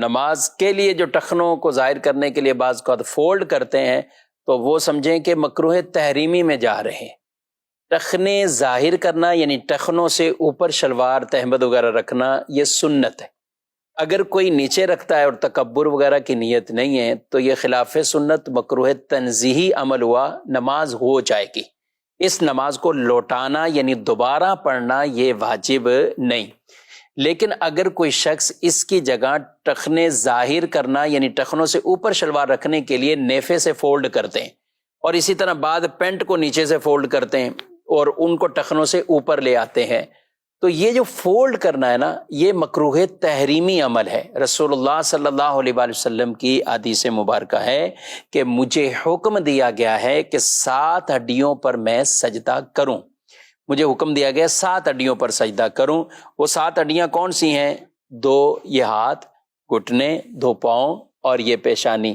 نماز کے لیے جو ٹخنوں کو ظاہر کرنے کے لیے بعض کو فولڈ کرتے ہیں تو وہ سمجھیں کہ مکروہ تحریمی میں جا رہے ہیں۔ ٹخنے ظاہر کرنا یعنی ٹخنوں سے اوپر شلوار تہمد وغیرہ رکھنا یہ سنت ہے۔ اگر کوئی نیچے رکھتا ہے اور تکبر وغیرہ کی نیت نہیں ہے تو یہ خلاف سنت مکروہ تنزیہی عمل ہوا، نماز ہو جائے گی۔ اس نماز کو لوٹانا یعنی دوبارہ پڑھنا یہ واجب نہیں۔ لیکن اگر کوئی شخص اس کی جگہ ٹخنے ظاہر کرنا یعنی ٹخنوں سے اوپر شلوار رکھنے کے لیے نیفے سے فولڈ کرتے ہیں، اور اسی طرح بعد پینٹ کو نیچے سے فولڈ کرتے ہیں اور ان کو ٹخنوں سے اوپر لے آتے ہیں، تو یہ جو فولڈ کرنا ہے نا، یہ مکروہ تحریمی عمل ہے۔ رسول اللہ صلی اللہ علیہ وآلہ وسلم کی حدیث مبارکہ ہے کہ مجھے حکم دیا گیا ہے کہ 7 ہڈیوں پر میں سجدہ کروں۔ مجھے حکم دیا گیا 7 ہڈیوں پر سجدہ کروں۔ وہ 7 ہڈیاں کون سی ہیں؟ 2 یہ ہاتھ، گھٹنے، 2 پاؤں اور یہ پیشانی۔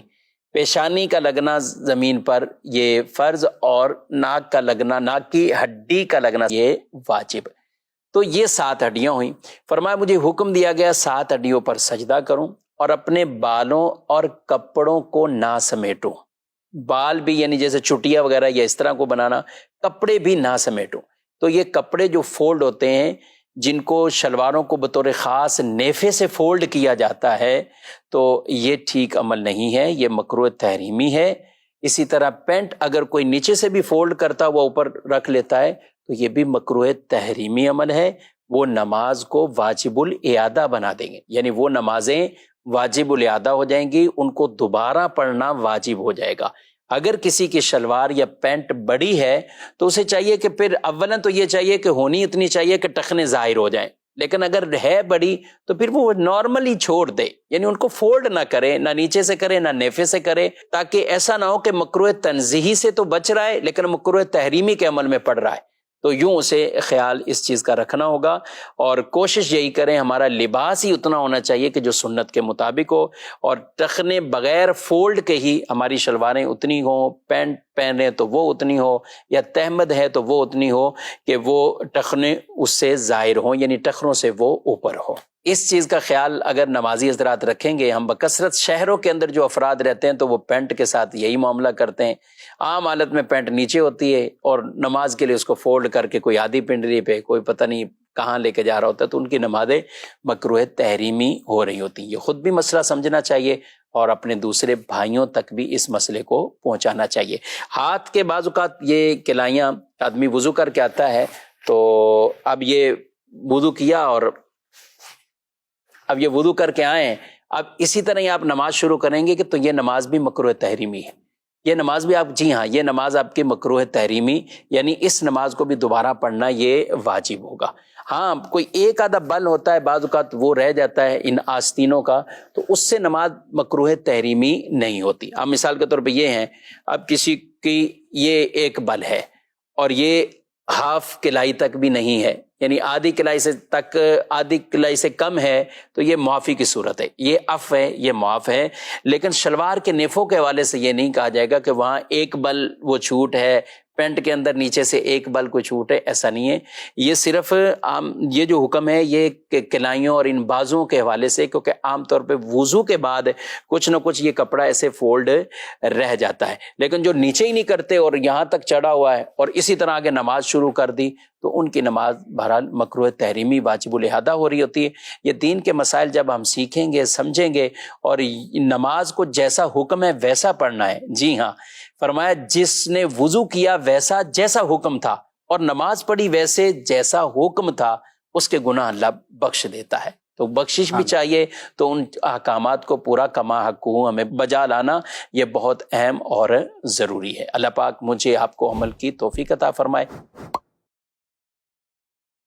پیشانی کا لگنا زمین پر یہ فرض، اور ناک کا لگنا، ناک کی ہڈی کا لگنا یہ واجب۔ تو یہ 7 ہڈیاں ہوئیں۔ فرمایا مجھے حکم دیا گیا 7 ہڈیوں پر سجدہ کروں اور اپنے بالوں اور کپڑوں کو نہ سمیٹوں۔ بال بھی یعنی جیسے چٹیا وغیرہ یا اس طرح کو بنانا، کپڑے بھی نہ سمیٹوں۔ تو یہ کپڑے جو فولڈ ہوتے ہیں، جن کو شلواروں کو بطور خاص نیفے سے فولڈ کیا جاتا ہے، تو یہ ٹھیک عمل نہیں ہے، یہ مکروہ تحریمی ہے۔ اسی طرح پینٹ اگر کوئی نیچے سے بھی فولڈ کرتا ہوا اوپر رکھ لیتا ہے تو یہ بھی مکروہ تحریمی عمل ہے۔ وہ نماز کو واجب الاعادہ بنا دیں گے، یعنی وہ نمازیں واجب الاعادہ ہو جائیں گی، ان کو دوبارہ پڑھنا واجب ہو جائے گا۔ اگر کسی کی شلوار یا پینٹ بڑی ہے تو اسے چاہیے کہ پھر اولاً تو یہ چاہیے کہ ہونی اتنی چاہیے کہ ٹخنے ظاہر ہو جائیں، لیکن اگر ہے بڑی تو پھر وہ نارملی چھوڑ دے، یعنی ان کو فولڈ نہ کرے، نہ نیچے سے کرے نہ نیفے سے کرے، تاکہ ایسا نہ ہو کہ مکروہ تنزیہی سے تو بچ رہا ہے لیکن مکروہ تحریمی کے عمل میں پڑ رہا ہے۔ تو یوں اسے خیال اس چیز کا رکھنا ہوگا، اور کوشش یہی کریں ہمارا لباس ہی اتنا ہونا چاہیے کہ جو سنت کے مطابق ہو، اور ٹخنے بغیر فولڈ کے ہی ہماری شلواریں اتنی ہوں، پینٹ پہنے تو وہ اتنی ہو، یا تہمد ہے تو وہ اتنی ہو کہ وہ ٹخنے اس سے ظاہر ہوں، یعنی ٹخنوں سے وہ اوپر ہو۔ اس چیز کا خیال اگر نمازی حضرات رکھیں گے، ہم بکثرت شہروں کے اندر جو افراد رہتے ہیں تو وہ پینٹ کے ساتھ یہی معاملہ کرتے ہیں، عام حالت میں پینٹ نیچے ہوتی ہے اور نماز کے لیے اس کو فولڈ کر کے کوئی آدھی پنڈری پہ کوئی پتہ نہیں کہاں لے کے جا رہا ہوتا ہے، تو ان کی نمازیں مکروہ تحریمی ہو رہی ہوتی ہیں۔ یہ خود بھی مسئلہ سمجھنا چاہیے اور اپنے دوسرے بھائیوں تک بھی اس مسئلے کو پہنچانا چاہیے۔ ہاتھ کے بعض اوقات یہ کلائیاں آدمی وضو کر کے آتا ہے، تو اب یہ وضو کیا اور اب یہ وضو کر کے آئیں، اب اسی طرح ہی آپ نماز شروع کریں گے کہ تو یہ نماز بھی مکروہ تحریمی ہے، یہ نماز بھی آپ، جی ہاں، یہ نماز آپ کی مکروہ تحریمی، یعنی اس نماز کو بھی دوبارہ پڑھنا یہ واجب ہوگا۔ ہاں کوئی ایک آدھا بل ہوتا ہے بعض اوقات وہ رہ جاتا ہے ان آستینوں کا، تو اس سے نماز مکروہ تحریمی نہیں ہوتی۔ اب مثال کے طور پہ یہ ہیں، اب کسی کی یہ ایک بل ہے اور یہ ہاف کلائی تک بھی نہیں ہے، یعنی آدھی کلائی سے تک، آدھی کلائی سے کم ہے، تو یہ معافی کی صورت ہے، یہ عف ہے، یہ معاف ہے۔ لیکن شلوار کے نیفوں کے حوالے سے یہ نہیں کہا جائے گا کہ وہاں ایک بل وہ چھوٹ ہے، پینٹ کے اندر نیچے سے ایک بل کو چھوٹ ہے، ایسا نہیں ہے۔ یہ صرف یہ جو حکم ہے یہ کلائیوں اور ان بازوں کے حوالے سے، کیونکہ عام طور پہ وضو کے بعد کچھ نہ کچھ یہ کپڑا ایسے فولڈ رہ جاتا ہے، لیکن جو نیچے ہی نہیں کرتے اور یہاں تک چڑھا ہوا ہے اور اسی طرح آگے نماز شروع کر دی، تو ان کی نماز بہرحال مکروہ تحریمی واجب الاحدہ ہو رہی ہوتی ہے۔ یہ دین کے مسائل جب ہم سیکھیں گے، سمجھیں گے، اور نماز کو جیسا حکم ہے ویسا پڑھنا ہے۔ جی ہاں، فرمایا جس نے وضو کیا ویسا جیسا حکم تھا اور نماز پڑھی ویسے جیسا حکم تھا، اس کے گناہ اللہ بخش دیتا ہے۔ تو بخشش بھی چاہیے، تو ان احکامات کو پورا کما حق ہمیں بجا لانا یہ بہت اہم اور ضروری ہے۔ اللہ پاک مجھے آپ کو عمل کی توفیق عطا فرمائے۔